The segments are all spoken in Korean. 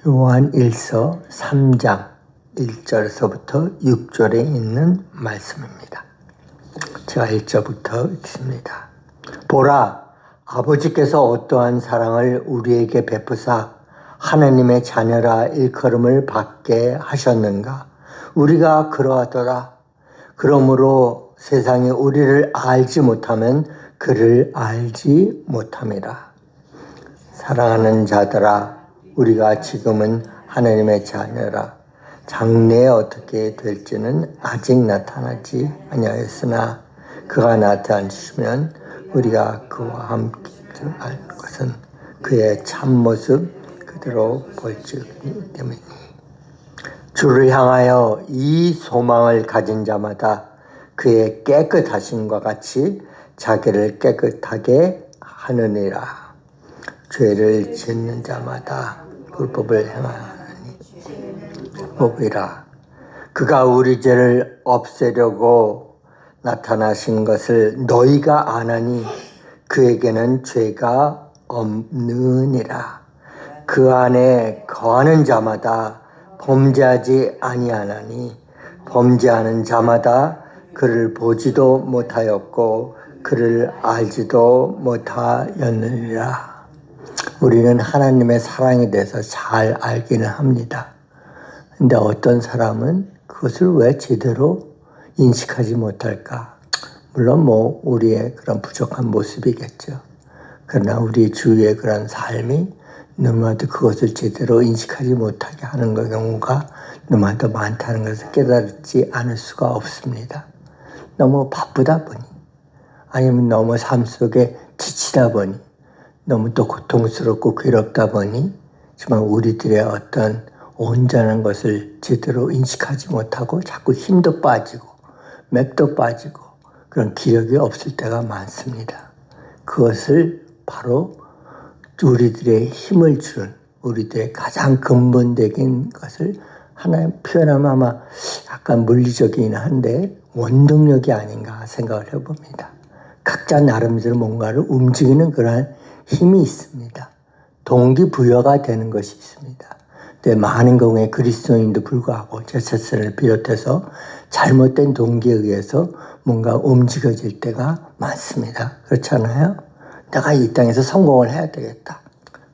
요한 1서 3장 1절에서부터 6절에 있는 말씀입니다. 제가 1절부터 읽습니다. 보라, 아버지께서 어떠한 사랑을 우리에게 베푸사 하나님의 자녀라 일컬음을 받게 하셨는가. 우리가 그러하더라. 그러므로 세상이 우리를 알지 못하면 그를 알지 못함이라. 사랑하는 자들아, 우리가 지금은 하나님의 자녀라. 장래에 어떻게 될지는 아직 나타나지 아니하였으나 그가 나타나시면 우리가 그와 함께 알 것은 그의 참모습 그대로 볼지니 때문이니. 주를 향하여 이 소망을 가진 자마다 그의 깨끗하심과 같이 자기를 깨끗하게 하느니라. 죄를 짓는 자마다 율법을 행하니 보리라. 그가 우리 죄를 없애려고 나타나신 것을 너희가 아나니 그에게는 죄가 없느니라. 그 안에 거하는 자마다 범죄하지 아니하나니 범죄하는 자마다 그를 보지도 못하였고 그를 알지도 못하였느니라. 우리는 하나님의 사랑에 대해서 잘 알기는 합니다. 근데 어떤 사람은 그것을 왜 제대로 인식하지 못할까? 물론 우리의 그런 부족한 모습이겠죠. 그러나 우리 주위의 그런 삶이 너무나도 그것을 제대로 인식하지 못하게 하는 경우가 너무나도 많다는 것을 깨달지 않을 수가 없습니다. 너무 바쁘다 보니, 아니면 너무 삶 속에 지치다 보니, 너무 또 고통스럽고 괴롭다 보니 정말 우리들의 어떤 온전한 것을 제대로 인식하지 못하고 자꾸 힘도 빠지고 맥도 빠지고 그런 기력이 없을 때가 많습니다. 그것을 바로 우리들의 힘을 주는 우리들의 가장 근본적인 것을 하나의 표현하면 아마 약간 물리적이긴 한데 원동력이 아닌가 생각을 해봅니다. 각자 나름대로 뭔가를 움직이는 그러한 힘이 있습니다. 동기부여가 되는 것이 있습니다. 근데 많은 경우에 그리스도인도 불구하고 제사스를 비롯해서 잘못된 동기에 의해서 뭔가 움직여질 때가 많습니다. 그렇잖아요? 내가 이 땅에서 성공을 해야 되겠다.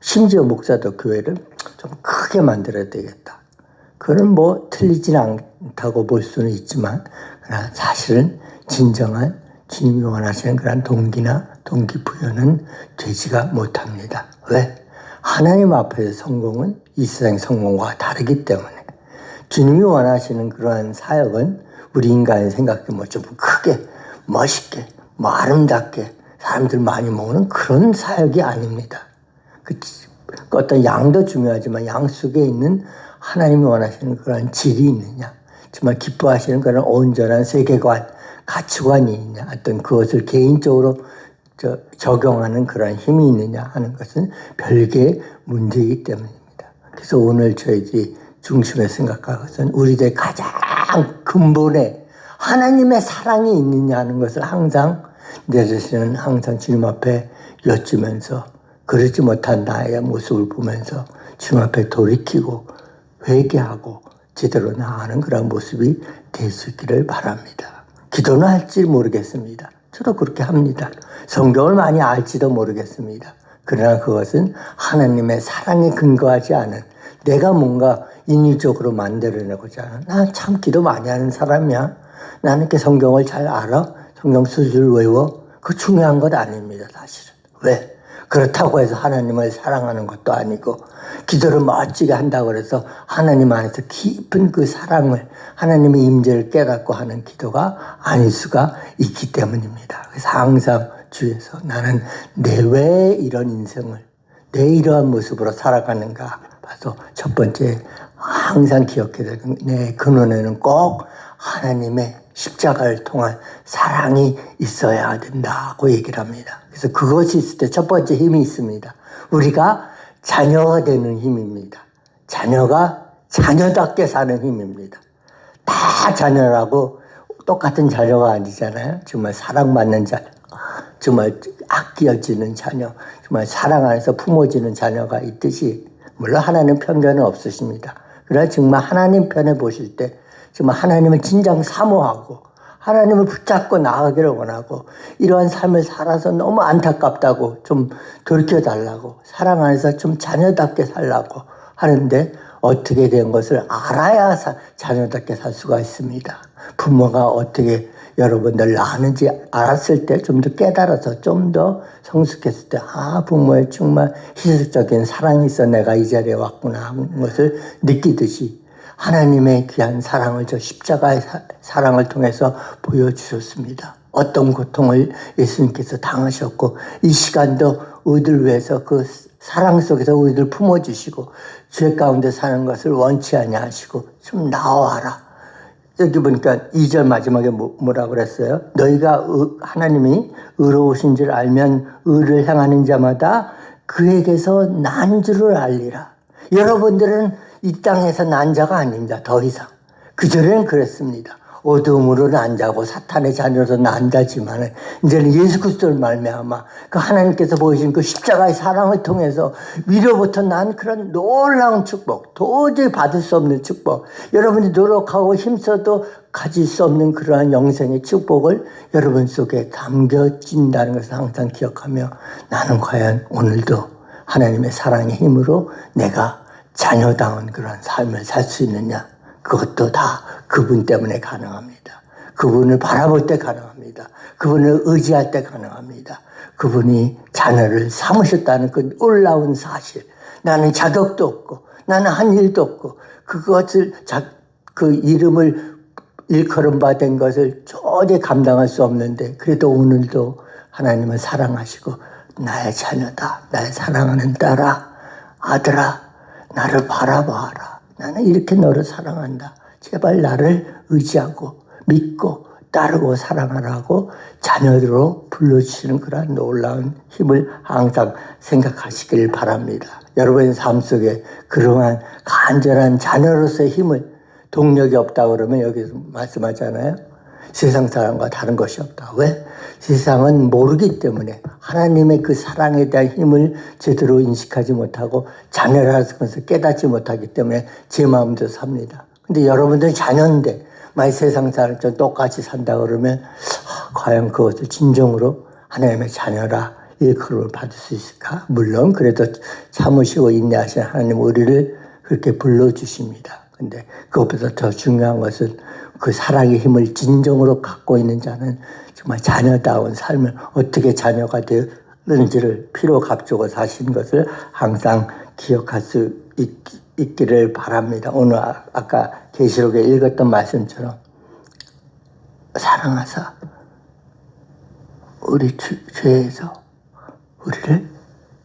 심지어 목사도 교회를 좀 크게 만들어야 되겠다. 그건 틀리진 않다고 볼 수는 있지만 그러나 사실은 진정한 주님이 원하시는 그런 동기나 동기부여는 되지가 못합니다. 왜? 하나님 앞에서 성공은 이 세상의 성공과 다르기 때문에 주님이 원하시는 그러한 사역은 우리 인간의 생각에 좀 크게 멋있게 아름답게 사람들 많이 모으는 그런 사역이 아닙니다. 어떤 양도 중요하지만 양 속에 있는 하나님이 원하시는 그런 질이 있느냐, 정말 기뻐하시는 그런 온전한 세계관, 가치관이 있냐, 어떤 그것을 개인적으로 적용하는 그런 힘이 있느냐 하는 것은 별개의 문제이기 때문입니다. 그래서 오늘 저희들이 중심에 생각할 것은 우리들의 가장 근본에 하나님의 사랑이 있느냐 하는 것을 항상 내 자신은 항상 주님 앞에 여쭈면서 그러지 못한 나의 모습을 보면서 주님 앞에 돌이키고 회개하고 제대로 나아가는 그런 모습이 될 수 있기를 바랍니다. 기도는 할지 모르겠습니다. 저도 그렇게 합니다. 성경을 많이 알지도 모르겠습니다. 그러나 그것은 하나님의 사랑에 근거하지 않은 내가 뭔가 인위적으로 만들어내고자 하는 난 참 기도 많이 하는 사람이야. 나는 이렇게 성경을 잘 알아. 성경 수술 외워. 그거 중요한 것 아닙니다. 사실은. 왜? 그렇다고 해서 하나님을 사랑하는 것도 아니고 기도를 멋지게 한다고 해서 하나님 안에서 깊은 그 사랑을 하나님의 임재를 깨닫고 하는 기도가 아닐 수가 있기 때문입니다. 그래서 항상 주에서 나는 내 왜 이런 인생을 내 이러한 모습으로 살아가는가 봐서 첫 번째 항상 기억해야 되는 내 근원에는 꼭 하나님의 십자가를 통한 사랑이 있어야 된다고 얘기를 합니다. 그래서 그것이 있을 때 첫 번째 힘이 있습니다. 우리가 자녀가 되는 힘입니다. 자녀가 자녀답게 사는 힘입니다. 다 자녀라고 똑같은 자녀가 아니잖아요. 정말 사랑받는 자녀, 정말 아껴지는 자녀, 정말 사랑 안에서 품어지는 자녀가 있듯이 물론 하나님 편견은 없으십니다. 그러나 정말 하나님 편에 보실 때 정말 하나님을 진정 사모하고 하나님을 붙잡고 나아가기를 원하고 이러한 삶을 살아서 너무 안타깝다고 좀 돌이켜달라고 사랑 안에서 좀 자녀답게 살라고 하는데 어떻게 된 것을 알아야 자녀답게 살 수가 있습니다. 부모가 어떻게 여러분들 낳았는지 알았을 때 좀 더 깨달아서 좀 더 성숙했을 때 부모의 정말 희생적인 사랑이 있어 내가 이 자리에 왔구나 하는 것을 느끼듯이 하나님의 귀한 사랑을 저 십자가의 사랑을 통해서 보여주셨습니다. 어떤 고통을 예수님께서 당하셨고 이 시간도 우리들 위해서 그 사랑 속에서 우리들 품어주시고 죄 가운데 사는 것을 원치 아니하시고 좀 나와라. 여기 보니까 2절 마지막에 뭐라고 그랬어요? 너희가 하나님이 의로우신 줄 알면 의를 행하는 자마다 그에게서 난 줄을 알리라. 여러분들은 이 땅에서 난 자가 아닙니다. 더 이상. 그전에는 그랬습니다. 어둠으로 난 자고 사탄의 자녀로 난 자지만 이제는 예수 그리스도를 말미암아 그 하나님께서 보여주신 그 십자가의 사랑을 통해서 위로부터 난 그런 놀라운 축복, 도저히 받을 수 없는 축복, 여러분이 노력하고 힘써도 가질 수 없는 그러한 영생의 축복을 여러분 속에 담겨진다는 것을 항상 기억하며 나는 과연 오늘도 하나님의 사랑의 힘으로 내가 자녀다운 그런 삶을 살 수 있느냐. 그것도 다 그분 때문에 가능합니다. 그분을 바라볼 때 가능합니다. 그분을 의지할 때 가능합니다. 그분이 자녀를 삼으셨다는 그 놀라운 사실. 나는 자격도 없고 나는 한 일도 없고 그것을 그 이름을 일컬음 받은 것을 도저히 감당할 수 없는데 그래도 오늘도 하나님을 사랑하시고 나의 자녀다. 나의 사랑하는 딸아, 아들아, 나를 바라봐라. 나는 이렇게 너를 사랑한다. 제발 나를 의지하고 믿고 따르고 사랑하라고 자녀로 불러주시는 그런 놀라운 힘을 항상 생각하시길 바랍니다. 여러분의 삶 속에 그러한 간절한 자녀로서의 힘을 동력이 없다고 그러면 여기서 말씀하잖아요. 세상 사람과 다른 것이 없다. 왜? 세상은 모르기 때문에 하나님의 그 사랑에 대한 힘을 제대로 인식하지 못하고 자녀라는 것을 깨닫지 못하기 때문에 제 마음대로 삽니다. 근데 여러분들은 자녀인데 만약 세상 사람처럼 똑같이 산다 그러면 과연 그것을 진정으로 하나님의 자녀라 일컬음을 받을 수 있을까? 물론 그래도 참으시고 인내하시는 하나님 우리를 그렇게 불러주십니다. 근데 그것보다 더 중요한 것은 그 사랑의 힘을 진정으로 갖고 있는 자는 정말 자녀다운 삶을 어떻게 자녀가 되는지를 피로 값주고 사신 것을 항상 기억할 수 있기를 바랍니다. 오늘 아까 계시록에 읽었던 말씀처럼 사랑하사 우리 죄에서 우리를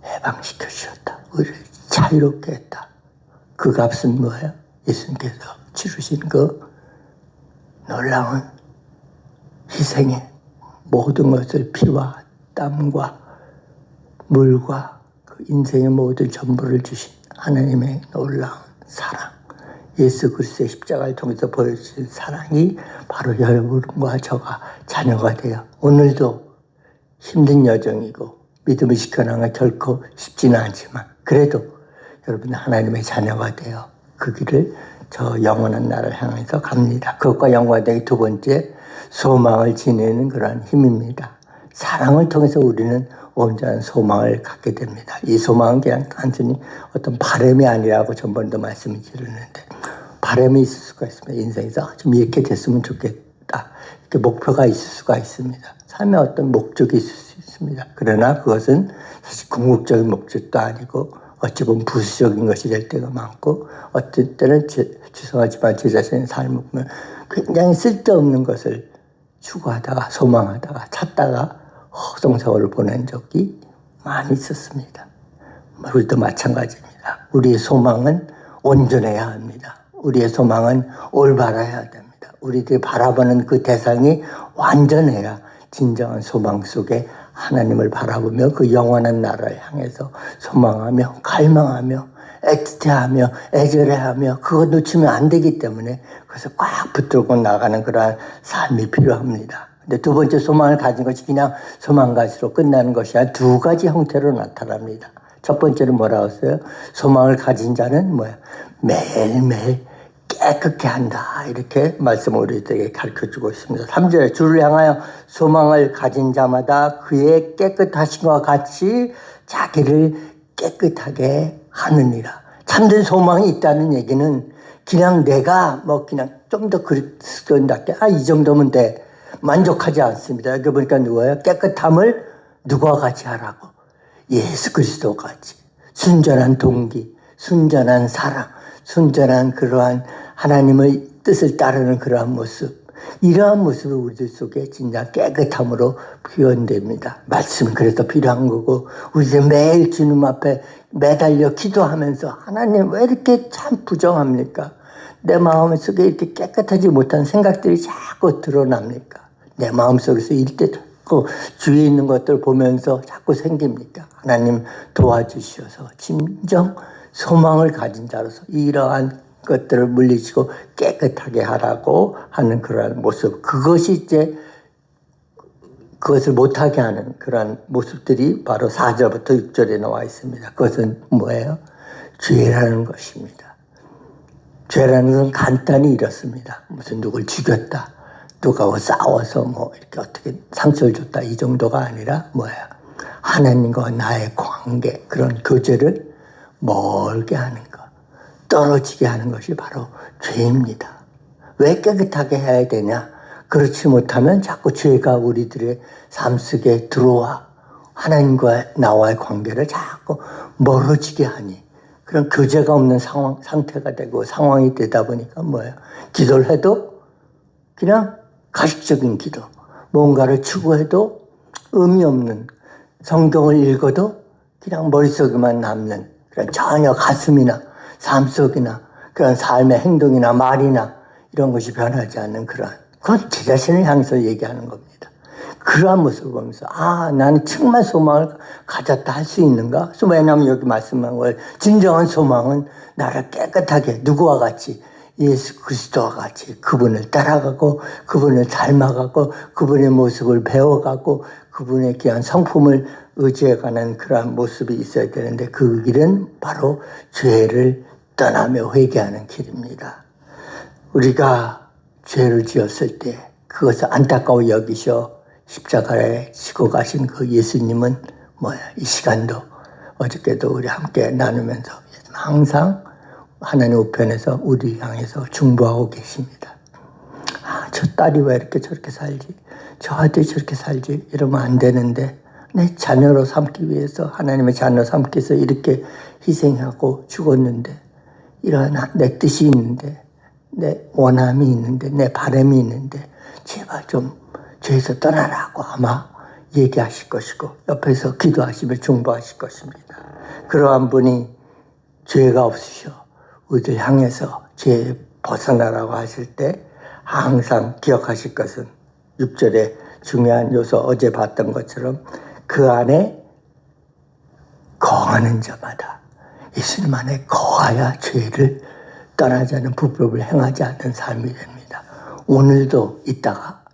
해방시켜 주셨다. 우리를 자유롭게 했다. 그 값은 뭐예요? 예수님께서 치르신 그 놀라운 희생의 모든 것을 피와 땀과 물과 그 인생의 모든 전부를 주신 하나님의 놀라운 사랑, 예수 그리스도의 십자가를 통해서 보여주신 사랑이 바로 여러분과 저가 자녀가 되어 오늘도 힘든 여정이고 믿음을 지켜나가는 결코 쉽지는 않지만 그래도 여러분 하나님의 자녀가 되어 그 길을 저 영원한 나라를 향해서 갑니다. 그것과 연관되기 두 번째 소망을 지니는 그런 힘입니다. 사랑을 통해서 우리는 온전한 소망을 갖게 됩니다. 이 소망은 그냥 단순히 어떤 바람이 아니라고 전번에도 말씀을 드렸는데 바람이 있을 수가 있습니다. 인생에서 좀 이렇게 됐으면 좋겠다. 이렇게 목표가 있을 수가 있습니다. 삶에 어떤 목적이 있을 수 있습니다. 그러나 그것은 사실 궁극적인 목적도 아니고 어찌 보면 부수적인 것이 될 때가 많고 어떤 때는 죄송하지만 제 자신의 삶을 보면 굉장히 쓸데없는 것을 추구하다가 소망하다가 찾다가 허송세월을 보낸 적이 많이 있었습니다. 우리도 마찬가지입니다. 우리의 소망은 온전해야 합니다. 우리의 소망은 올바라야 됩니다. 우리들이 바라보는 그 대상이 완전해야 진정한 소망 속에 하나님을 바라보며 그 영원한 나라를 향해서 소망하며 갈망하며 애틋해하며 애절해하며 그거 놓치면 안 되기 때문에 그래서 꽉 붙들고 나가는 그러한 삶이 필요합니다. 근데 두 번째 소망을 가진 것이 그냥 소망가지로 끝나는 것이 아니라 두 가지 형태로 나타납니다. 첫 번째는 뭐라고 했어요? 소망을 가진 자는 뭐야? 매일매일 깨끗게 한다. 이렇게 말씀을 우리들에게 가르쳐주고 있습니다. 3절에 주를 향하여 소망을 가진 자마다 그의 깨끗하심과 같이 자기를 깨끗하게 하느니라. 참된 소망이 있다는 얘기는 그냥 내가 뭐 그냥 좀 더 그런답게 이 정도면 돼. 만족하지 않습니다. 여기 보니까 누구예요? 깨끗함을 누구와 같이 하라고? 예수 그리스도 같이. 순전한 동기, 순전한 사랑, 순전한 그러한 하나님의 뜻을 따르는 그러한 모습. 이러한 모습이 우리들 속에 진짜 깨끗함으로 표현됩니다. 말씀은 그래서 필요한 거고 우리들 매일 주님 앞에 매달려 기도하면서 하나님 왜 이렇게 참 부정합니까? 내 마음속에 이렇게 깨끗하지 못한 생각들이 자꾸 드러납니까? 내 마음속에서 일대고 주위에 있는 것들을 보면서 자꾸 생깁니까? 하나님 도와주시어서 진정 소망을 가진 자로서 이러한 것들을 물리치고 깨끗하게 하라고 하는 그러한 모습. 그것이 이제 그것을 못하게 하는 그러한 모습들이 바로 4절부터 6절에 나와 있습니다. 그것은 뭐예요? 죄라는 것입니다. 죄라는 것은 간단히 이렇습니다. 무슨 누굴 죽였다. 누가 싸워서 뭐 이렇게 어떻게 상처를 줬다. 이 정도가 아니라 뭐예요? 하나님과 나의 관계, 그런 교제를 멀게 하는 것. 떨어지게 하는 것이 바로 죄입니다. 왜 깨끗하게 해야 되냐? 그렇지 못하면 자꾸 죄가 우리들의 삶 속에 들어와 하나님과 나와의 관계를 자꾸 멀어지게 하니 그런 교제가 없는 상태가 되고 상황이 되다 보니까 뭐예요? 기도를 해도 그냥 가식적인 기도, 뭔가를 추구해도 의미 없는, 성경을 읽어도 그냥 머릿속에만 남는 그런 전혀 가슴이나 삶 속이나 그런 삶의 행동이나 말이나 이런 것이 변하지 않는 그건 제 자신을 향해서 얘기하는 겁니다. 그러한 모습을 보면서 나는 정말 소망을 가졌다 할 수 있는가? 왜냐하면 여기 말씀한 거예요. 진정한 소망은 나를 깨끗하게 누구와 같이 예수 그리스도와 같이 그분을 따라가고 그분을 닮아가고 그분의 모습을 배워가고 그분의 귀한 성품을 의지해가는 그러한 모습이 있어야 되는데 그 길은 바로 죄를 떠나며 회개하는 길입니다. 우리가 죄를 지었을 때 그것을 안타까워 여기셔 십자가에 지고 가신 그 예수님은 이 시간도 어저께도 우리 함께 나누면서 항상 하나님 우편에서 우리 향해서 중보하고 계십니다. 저 딸이 왜 이렇게 저렇게 살지? 저 아들이 저렇게 살지? 이러면 안 되는데 내 자녀로 삼기 위해서 하나님의 자녀 삼기 위해서 이렇게 희생하고 죽었는데 이러한 내 뜻이 있는데 내 원함이 있는데 내 바람이 있는데 제발 좀 죄에서 떠나라고 아마 얘기하실 것이고 옆에서 기도하시며 중보하실 것입니다. 그러한 분이 죄가 없으셔 우리들 향해서 죄에 벗어나라고 하실 때 항상 기억하실 것은 6절의 중요한 요소 어제 봤던 것처럼 그 안에 거하는 자마다 예수님 안에 거하야 죄를 떠나지 않는 부끄러움을 행하지 않는 삶이 됩니다. 오늘도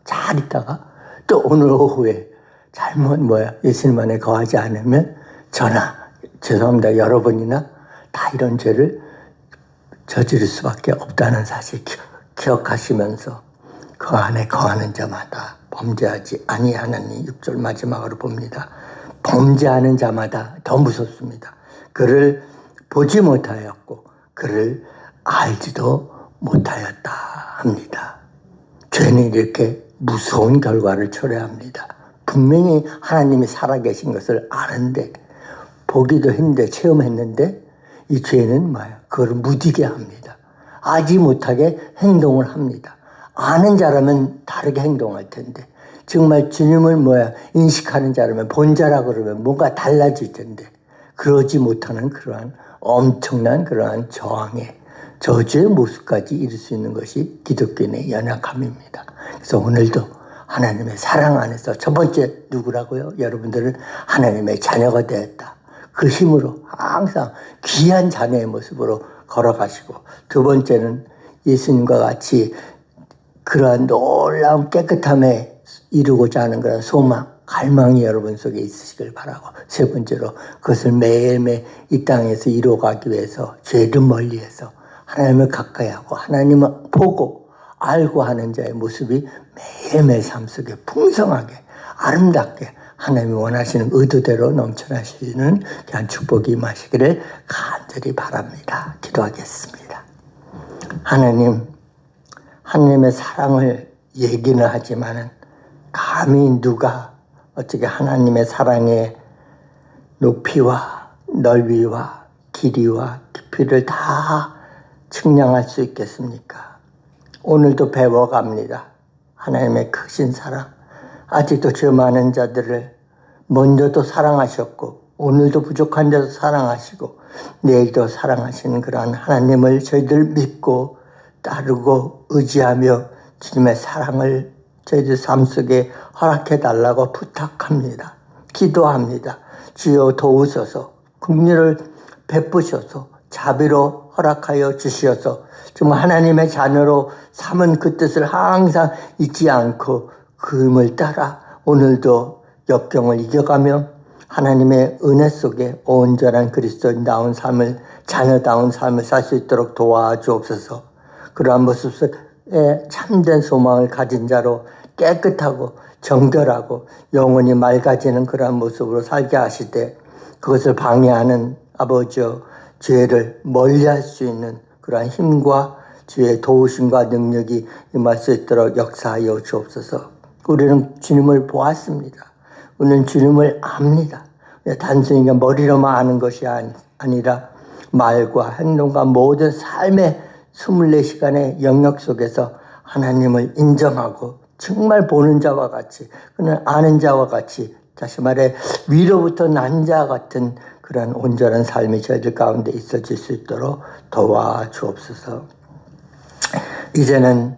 잘 있다가 또 오늘 오후에 잘못 예수님 안에 거하지 않으면 저나 죄송합니다 여러분이나 다 이런 죄를 저지를 수밖에 없다는 사실 기억하시면서 그 안에 거하는 자마다 범죄하지 아니하나니 6절 마지막으로 봅니다. 범죄하는 자마다 더 무섭습니다. 그를 보지 못하였고 그를 알지도 못하였다 합니다. 죄는 이렇게 무서운 결과를 초래합니다. 분명히 하나님이 살아계신 것을 아는데 보기도 했는데 체험했는데 이 죄는 그걸 무디게 합니다. 알지 못하게 행동을 합니다. 아는 자라면 다르게 행동할 텐데 정말 주님을 인식하는 자라면 본 자라 그러면 뭔가 달라질 텐데 그러지 못하는 그러한 엄청난 그러한 저주의 모습까지 이룰 수 있는 것이 기독교인의 연약함입니다. 그래서 오늘도 하나님의 사랑 안에서 첫 번째 누구라고요? 여러분들은 하나님의 자녀가 되었다. 그 힘으로 항상 귀한 자녀의 모습으로 걸어가시고 두 번째는 예수님과 같이 그러한 놀라운 깨끗함에 이루고자 하는 그런 소망 갈망이 여러분 속에 있으시길 바라고, 세 번째로 그것을 매일매일 이 땅에서 이루어가기 위해서 죄를 멀리해서 하나님을 가까이 하고 하나님을 보고 알고 하는 자의 모습이 매일매일 삶 속에 풍성하게 아름답게 하나님이 원하시는 의도대로 넘쳐나시는 그런 축복이 임하시기를 간절히 바랍니다. 기도하겠습니다. 하나님의 사랑을 얘기는 하지만은 감히 누가 어떻게 하나님의 사랑의 높이와 넓이와 길이와 깊이를 다 측량할 수 있겠습니까? 오늘도 배워갑니다. 하나님의 크신 사랑. 아직도 죄 많은 자들을 먼저도 사랑하셨고 오늘도 부족한 자도 사랑하시고 내일도 사랑하시는 그러한 하나님을 저희들 믿고 따르고 의지하며 주님의 사랑을 저희들 삶 속에 허락해 달라고 부탁합니다. 기도합니다. 주여 도우소서, 긍휼을 베푸셔서 자비로 허락하여 주시어서 정말 하나님의 자녀로 삼은 그 뜻을 항상 잊지 않고 그음을 따라 오늘도 역경을 이겨가며 하나님의 은혜 속에 온전한 그리스도인다운 삶을, 자녀다운 삶을 살 수 있도록 도와주옵소서. 그러한 모습 속에 참된 소망을 가진 자로 깨끗하고 정결하고 영혼이 맑아지는 그러한 모습으로 살게 하시되 그것을 방해하는 아버지여 죄를 멀리할 수 있는 그러한 힘과 주의 도우심과 능력이 임할 수 있도록 역사하여 주옵소서. 우리는 주님을 보았습니다. 우리는 주님을 압니다. 단순히 머리로만 아는 것이 아니라 말과 행동과 모든 삶의 24시간의 영역 속에서 하나님을 인정하고 정말 보는 자와 같이, 그는 아는 자와 같이, 다시 말해 위로부터 난 자와 같은 그런 온전한 삶이 저희들 가운데 있어질 수 있도록 도와주옵소서. 이제는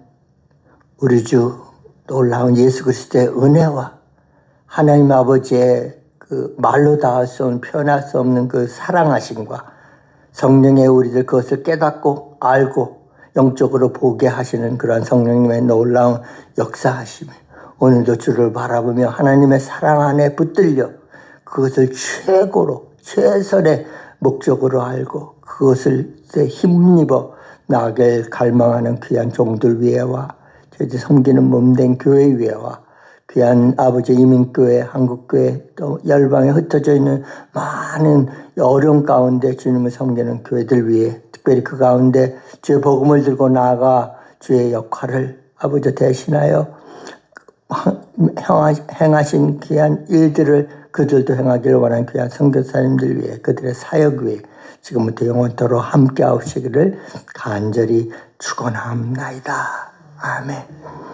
우리 주 놀라운 예수 그리스도의 은혜와 하나님 아버지의 그 말로 닿을 수 없는, 표현할 수 없는 그 사랑하심과 성령의 우리들 그것을 깨닫고 알고 영적으로 보게 하시는 그러한 성령님의 놀라운 역사하심을 오늘도 주를 바라보며 하나님의 사랑 안에 붙들려 그것을 최고로 최선의 목적으로 알고 그것을 힘입어 나아갈 갈망하는 귀한 종들 위에와 저희들 섬기는 몸된 교회 위에와 귀한 아버지 이민교회, 한국교회 또 열방에 흩어져 있는 많은 어려움 가운데 주님을 섬기는 교회들 위해 특별히 그 가운데 주의 복음을 들고 나아가 주의 역할을 아버지 대신하여 행하신 귀한 일들을 그들도 행하기를 원하는 귀한 선교사님들 위해 그들의 사역 위해 지금부터 영원토록 함께 하시기를 간절히 축원합니다. 아멘.